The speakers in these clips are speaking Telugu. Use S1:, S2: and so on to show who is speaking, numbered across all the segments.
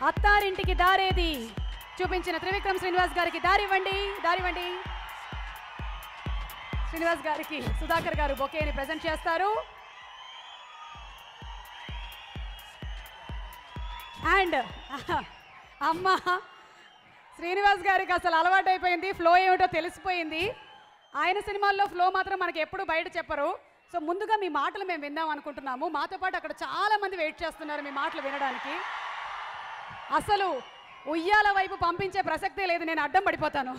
S1: అత్తారింటికి దారేది చూపించిన త్రివిక్రమ్ శ్రీనివాస్ గారికి దారివ్వండి. శ్రీనివాస్ గారికి సుధాకర్ గారు బొకేని ప్రెజెంట్ చేస్తారు. అండ్ అమ్మ శ్రీనివాస్ గారికి అసలు అలవాటైపోయింది, ఫ్లో ఏమిటో తెలిసిపోయింది. ఆయన సినిమాల్లో ఫ్లో మాత్రం మనకి ఎప్పుడు బయట చెప్పరు. సో ముందుగా మీ మాటలు మేము విందాం అనుకుంటున్నాము. మాతో పాటు అక్కడ చాలా మంది వెయిట్ చేస్తున్నారు మీ మాటలు వినడానికి. అసలు ఉయ్యాల వైపు పంపించే ప్రసక్తే లేదు, నేను అడ్డం పడిపోతాను.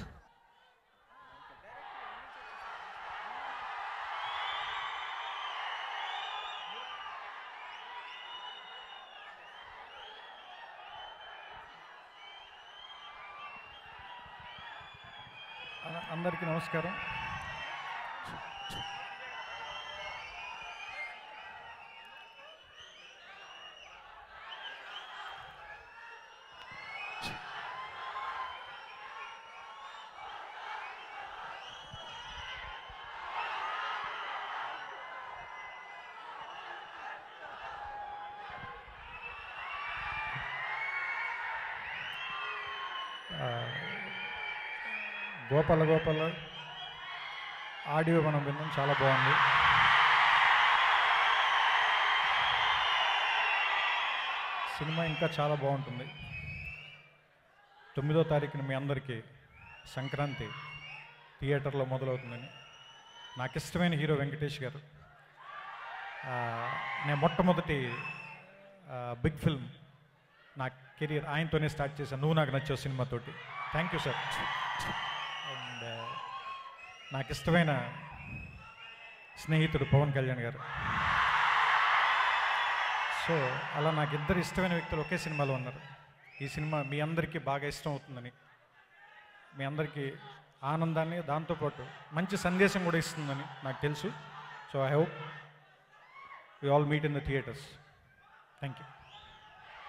S2: అందరికీ నమస్కారం. గోపాల ఆడియో మనం విన్నాం, చాలా బాగుంది. సినిమా ఇంకా చాలా బాగుంటుంది. 9వ తారీఖున మీ అందరికీ సంక్రాంతి థియేటర్లో మొదలవుతుందని. నాకు ఇష్టమైన హీరో వెంకటేష్ గారు. నేను మొట్టమొదటి బిగ్ ఫిల్మ్ నా కెరియర్ ఆయనతోనే స్టార్ట్ చేశాను, నువ్వు నాకు నచ్చావు సినిమాతోటి. Thank you sir. అండ్ నాకు ఇష్టమైన స్నేహితుడు పవన్ కళ్యాణ్ గారు. సో అలా నాకు ఇద్దరు ఇష్టమైన వ్యక్తులు ఒకే సినిమాలో ఉన్నారు. ఈ సినిమా మీ అందరికీ బాగా ఇష్టం అవుతుందని, మీ అందరికీ ఆనందాన్ని దాంతోపాటు మంచి సందేశం కూడా ఇస్తుందని నాకు తెలుసు. So I hope we all meet in the theatres. Thank you.